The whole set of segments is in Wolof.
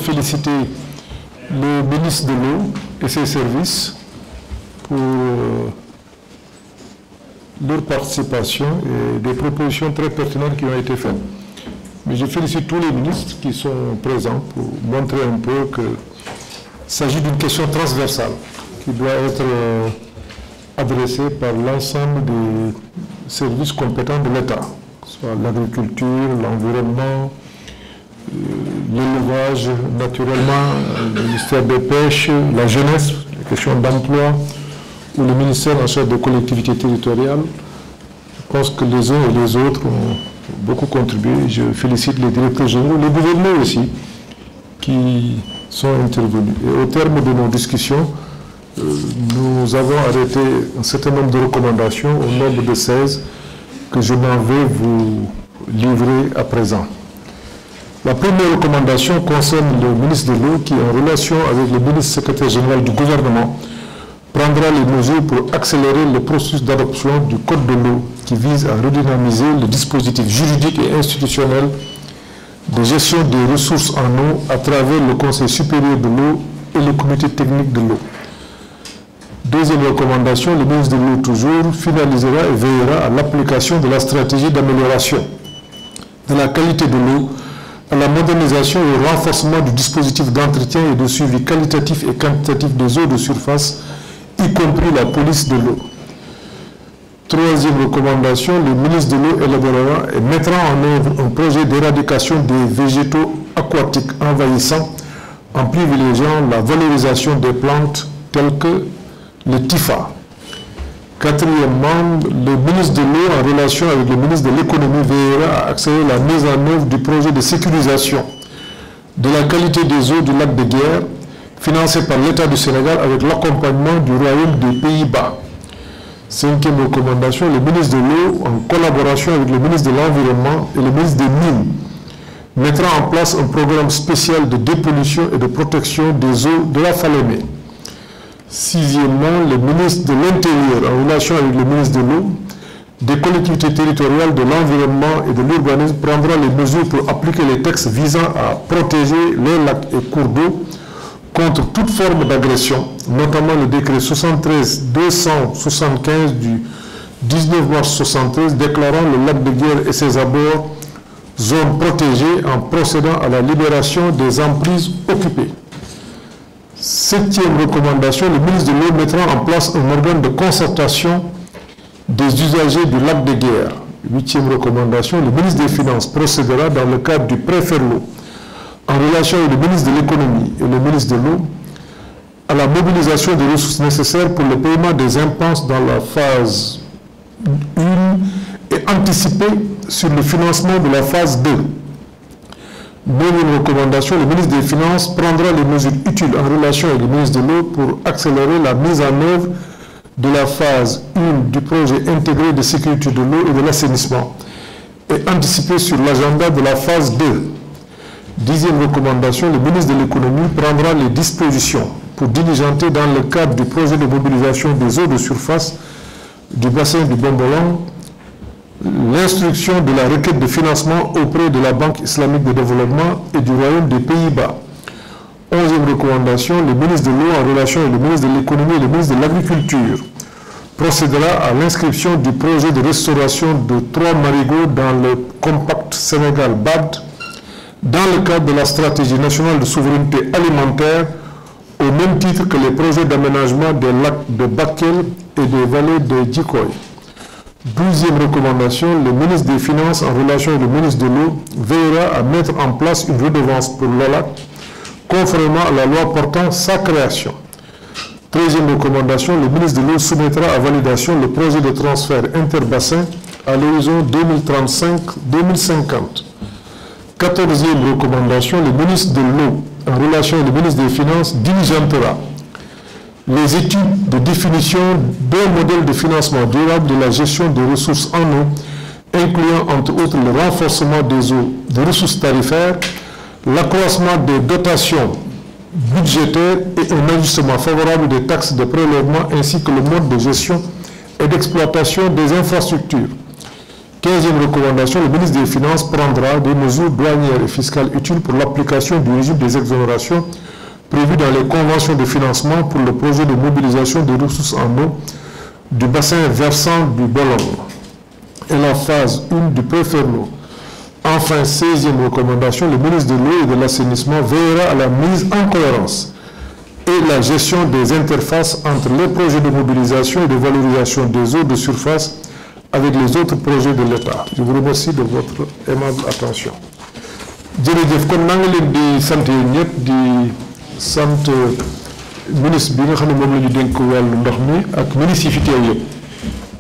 féliciter le ministre de l'Eau et ses services pour leur participation et des propositions très pertinentes qui ont été faites. Mais je félicite tous les ministres qui sont présents pour montrer un peu qu'il s'agit d'une question transversale qui doit être adressée par l'ensemble des services compétents de l'État, que ce soit l'agriculture, l'environnement, l'élevage, naturellement, le ministère des Pêches, la jeunesse, les questions d'emploi, ou le ministère en charge des collectivités territoriales. Je pense que les uns et les autres ont beaucoup contribué. Je félicite les directeurs généraux, les gouverneurs aussi, qui sont intervenus. Et au terme de nos discussions, nous avons arrêté un certain nombre de recommandations, au nombre de 16, que je m'en vais vous livrer à présent. La première recommandation concerne le ministre de l'Eau qui, en relation avec le ministre secrétaire général du gouvernement, prendra les mesures pour accélérer le processus d'adoption du Code de l'eau qui vise à redynamiser le dispositif juridique et institutionnel de gestion des ressources en eau à travers le Conseil supérieur de l'eau et le Comité technique de l'eau. Deuxième recommandation, le ministre de l'Eau toujours finalisera et veillera à l'application de la stratégie d'amélioration de la qualité de l'eau, à la modernisation et au renforcement du dispositif d'entretien et de suivi qualitatif et quantitatif des eaux de surface, y compris la police de l'eau. Troisième recommandation, le ministre de l'Eau élaborera et mettra en œuvre un projet d'éradication des végétaux aquatiques envahissants en privilégiant la valorisation des plantes telles que le TIFA. Quatrièmement, le ministre de l'Eau, en relation avec le ministre de l'Économie, veillera à accélérer la mise en œuvre du projet de sécurisation de la qualité des eaux du lac de Guiers, financé par l'État du Sénégal avec l'accompagnement du Royaume des Pays-Bas. Cinquième recommandation, le ministre de l'Eau, en collaboration avec le ministre de l'Environnement et le ministre des Mines, mettra en place un programme spécial de dépollution et de protection des eaux de la Falémé. Sixièmement, le ministre de l'Intérieur, en relation avec le ministre de l'Eau, des collectivités territoriales, de l'environnement et de l'urbanisme, prendra les mesures pour appliquer les textes visant à protéger les lacs et cours d'eau contre toute forme d'agression, notamment le décret 73-275 du 19 mars 1973 déclarant le lac de Guiers et ses abords zones protégées en procédant à la libération des emprises occupées. Septième recommandation, le ministre de l'Eau mettra en place un organe de concertation des usagers du lac de Guiers. Huitième recommandation, le ministre des Finances procédera dans le cadre du préfet l'eau, en relation avec le ministre de l'Économie et le ministre de l'Eau, à la mobilisation des ressources nécessaires pour le paiement des impenses dans la phase 1 et anticiper sur le financement de la phase 2. Neuvième recommandation, le ministre des Finances prendra les mesures utiles en relation avec le ministre de l'Eau pour accélérer la mise en œuvre de la phase 1 du projet intégré de sécurité de l'eau et de l'assainissement et anticiper sur l'agenda de la phase 2. Dixième recommandation, le ministre de l'Économie prendra les dispositions pour diligenter dans le cadre du projet de mobilisation des eaux de surface du bassin du Bombolan l'instruction de la requête de financement auprès de la Banque islamique de développement et du Royaume des Pays-Bas. Onzième recommandation, le ministre de l'Eau, en relation avec le ministre de l'Économie et le ministre de l'Agriculture, procédera à l'inscription du projet de restauration de 3 marigots dans le Compact Sénégal-BAD dans le cadre de la stratégie nationale de souveraineté alimentaire au même titre que les projets d'aménagement des lacs de Bakel et des vallées de Djikoy. 12e recommandation, le ministre des Finances, en relation avec le ministre de l'Eau, veillera à mettre en place une redevance pour l'OLAC, conformément à la loi portant sa création. 13e recommandation, le ministre de l'Eau soumettra à validation le projet de transfert interbassin à l'horizon 2035-2050. 14e recommandation, le ministre de l'Eau, en relation avec le ministre des Finances, diligentera les études de définition d'un modèle de financement durable de la gestion des ressources en eau, incluant entre autres le renforcement des eaux, des ressources tarifaires, l'accroissement des dotations budgétaires et un ajustement favorable des taxes de prélèvement ainsi que le mode de gestion et d'exploitation des infrastructures. 15e recommandation, le ministre des Finances prendra des mesures douanières et fiscales utiles pour l'application du régime des exonérations prévues dans les conventions de financement pour le projet de mobilisation des ressources en eau du bassin versant du Bolong et la phase 1 du Préferlo. Enfin, 16e recommandation, le ministre de l'eau et de l'assainissement veillera à la mise en cohérence et la gestion des interfaces entre les projets de mobilisation et de valorisation des eaux de surface avec les autres projets de l'État. Je vous remercie de votre aimable attention. jërëjëf kon maa ngi leen di sant yéen ñëpp di sant ministre bi nga xam ne moom la ñu dénk wàllu ndox mi ak ministre yi fi teew yëpp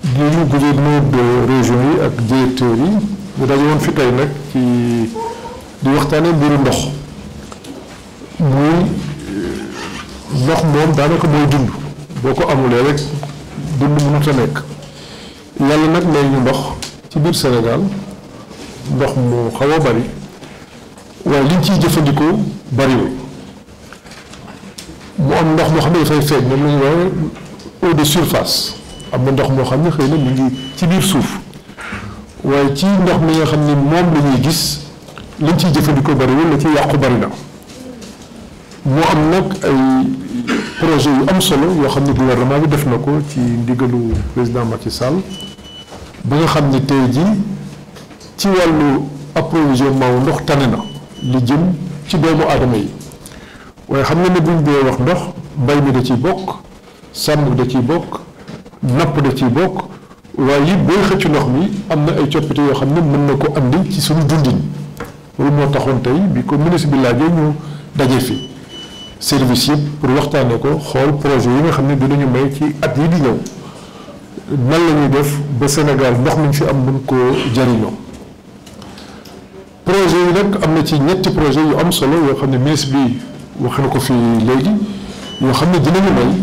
di ñu gouverneur de région yi ak directeurs yi ñu daje woon fi tey nag ci di waxtaanee mbiru ndox muy ndox moom daanaka mooy dund boo ko amulee rek dund mënut a nekk yàlla nag may ñu ndox ci biir Sénégal ndox mu xaw a bari waaye liñ ciy jëfandikoo bariwul mu am ndox moo xam ne dafay feeñ moom la ñu wax eau de surface am na ndox moo xam ne xëy na mi ngi ci biir suuf waaye ci ndox mi nga xam ne moom la ñuy gis liñ ciy jëfandikoo bariwul la ci yàqu bari na moo am nag ay projet yu am solo yoo xam ne gouvernement bi def na ko ci ndigalu président Macky Sall ba nga xam ne tey jii ci wàllu approvisionnement wu ndox tane na li jëm ci doomu aadama yi waaye xam nga ne buñ dee wax ndox mbay mi da ciy bokk sàmm da ciy bokk napp da ciy bokk waaye it booy xëcc ndox mi am na ay coppite yoo xam ne mën na ko andi ci suñu dundin loolu moo taxoon tey bi ko ministre bi laajee ñu daje fi service yëpp pour waxtaanee ko xool projet yi nga xam ne dinañu may ci at yi di ñëw nan la ñuy def ba Sénégal ndox mi fi am mën koo jariñoo projet yi nag am na ci ñetti projet yu am solo yoo xam ne ministre bi wax na ko fii léegi yoo xam ne dinañu may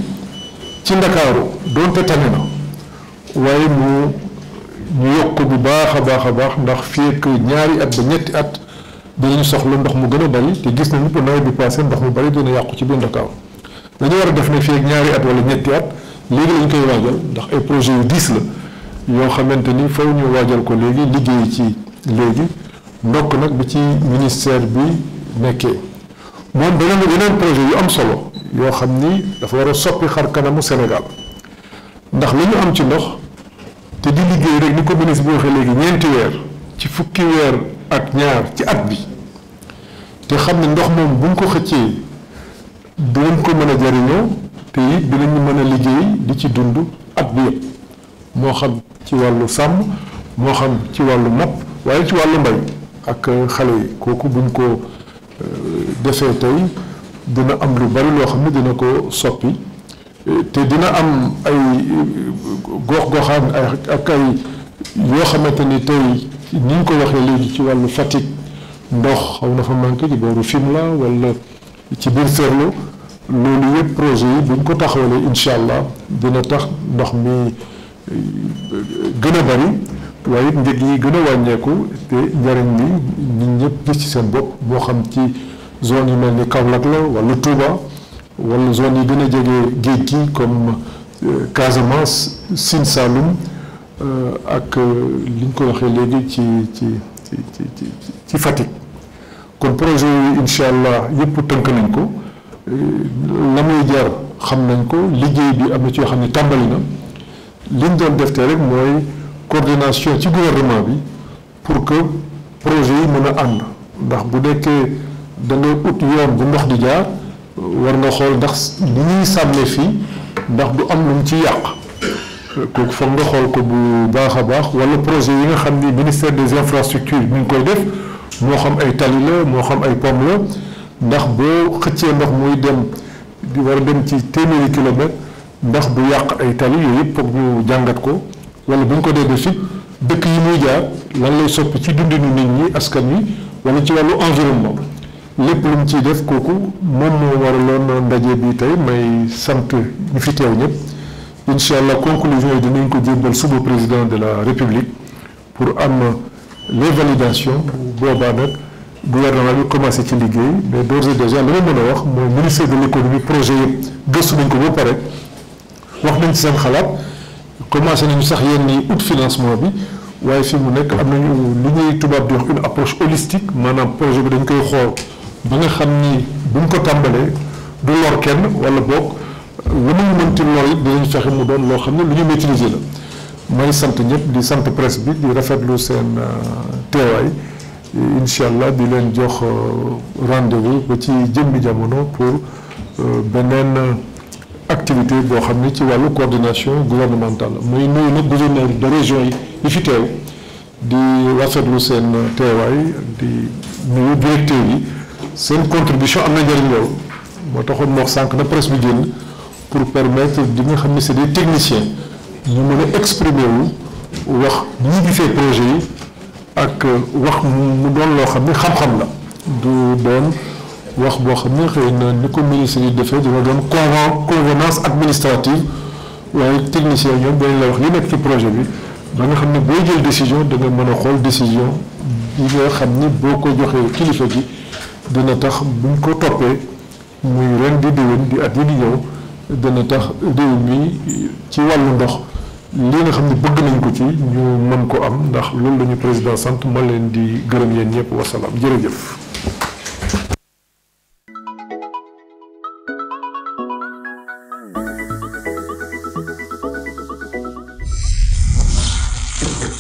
ci Ndakaaru doonte tane na waaye ñu yokk ko bu baax a baax a baax ndax fii ak ñaari at ba ñetti at dinañu soxla ndox mu gën a bari te gis nañu bu nawet bi passé ndox mu bari dina yàqu ci biir Ndakaaru dañu war a def ne fii ak ñaari at wala ñetti at léegi lañ koy waajal ndax ay projet yu diis la yoo xamante ni faw ñu waajal ko léegi liggéey ci léegi ndokk nag bi ci ministère bi nekkee moom yeneen projet yu am solo yoo xam ni dafa war a soppi xar kanamu Sénégal ndax la ñu am ci ndox te di liggéey rek ni ko ministre bi waxee léegi ñeenti weer ci fukki weer ak ñaar ci at bi te xam ne ndox moom buñ ko xëccee dinañ ko mën a jariñoo te it dinañu mën a liggéey di ci dund at bi yëpp moo xam ci wàllu sàmm moo xam ci wàllu napp waaye ci wàllu mbay ak xale yi kooku buñ ko defee tey dina am lu bari loo xam ne dina ko soppi te dina am ay gox-goxaan ak ay yoo xamante ni tey ni ñu ko waxee léegi ci wàllu Fatick ndox xaw na fa manqué ci booru Fimela wala ci biir Ferlo loolu yëpp projet yi buñ ko taxawalee incha allah dina tax ndox mi gën a bari waaye it njëg yi gën a wàññeeku te njariñ li nit ñëpp gis ci seen bopp moo xam ci zone yi mel ni Kaolack la wala Touba wala zone yi gën a jege géej gi comme Casamance Sine Saloum ak li ñu ko waxee léegi ci Fatick kon projet yi incha allah yëpp tënk nañ ko la muy jar xam nañ ko liggéey bi am na ci yoo xam ne tàmbali na li ñu doon def te rek mooy coordination ci gouvernement bi pour que projet yi mën a ànd ndax bu nekkee da nga ut yoon bu ndox di jaar war nga xool ndax ni ñuy sàmmee fii ndax du am lu mu ci yàq kooku foog nga xool ko bu baax a baax wala projet yi nga xam ni ministère des infrastructures mi ngi koy def moo xam ay tali la moo xam ay pom la ndax boo xëccee ndox muy dem di war a dem ci téeméeri kilomètres ndax du yàq ay tali yooyu yëpp foog ñu jàngat ko wala bu ñu ko dee def it dëkk yi muy jaar lan lay soppi ci dundinu nit ñi askan wi wala ci wàllu environnement lépp lu mu ciy def kooku moom moo waraloon ndaje bi tey may sant ñu fi teew ñëpp incha allah conclusion yi dinañ ko jébbal suba président de la république pour am les validations boobaa nag gouvernement bi commencé ci liggéey mais d'ores et déjà li ma mën a wax mooy ministère de l'économie projet yëpp gëstu nañ ko ba pare wax nañ ci seen xalaat commencé nañu sax yéen ni ut financement bi waaye fi mu nekk am nañu li ñuy tubaab di wax une approche holistique maanaam projet bi dañ koy xool ba nga xam ni buñ ko tàmbalee du lor kenn wala boog lu muy mënti lor it dinañ fexe mu doon loo xam ne lu ñu maîtriser la. may sant ñëpp di sant presse bi di rafetlu seen teewaay incha allah di leen jox rendez-vous ba ci jëmmi jamono pour beneen activité boo xam ne ci wàllu coordination gouvernementale muy nuyu nag gouverneur de région yi fi teew di rafetlu seen teewaay di nuyu directeur yi seen contribution am na njëriñ lool moo taxoon moo wax sànq na presse bi génn pour permettre di nga xam ne c'est des techniciens ñu mën a exprimer wu wax ñi gisee projet yi ak wax mu doon loo xam ne xam-xam la du doon wax boo xam ne xëy na ni ko ministre yi defee dina doon convenance administrative waaye technicien ñoom dañ la wax li nekk ci projet bi ba nga xam ne boo jël décision da nga mën a xool décision yi nga xam ni boo ko joxee kilifa gi dina tax buñ ko toppee muy ren di déwén di at yi di ñëw dina tax réew mi ci wàllu ndox li nga xam ne bëgg nañ ko ci ñu mën ko am ndax loolu la ñu président sant ma leen di gërëm yéen ñëpp wasalaam jërëjëf.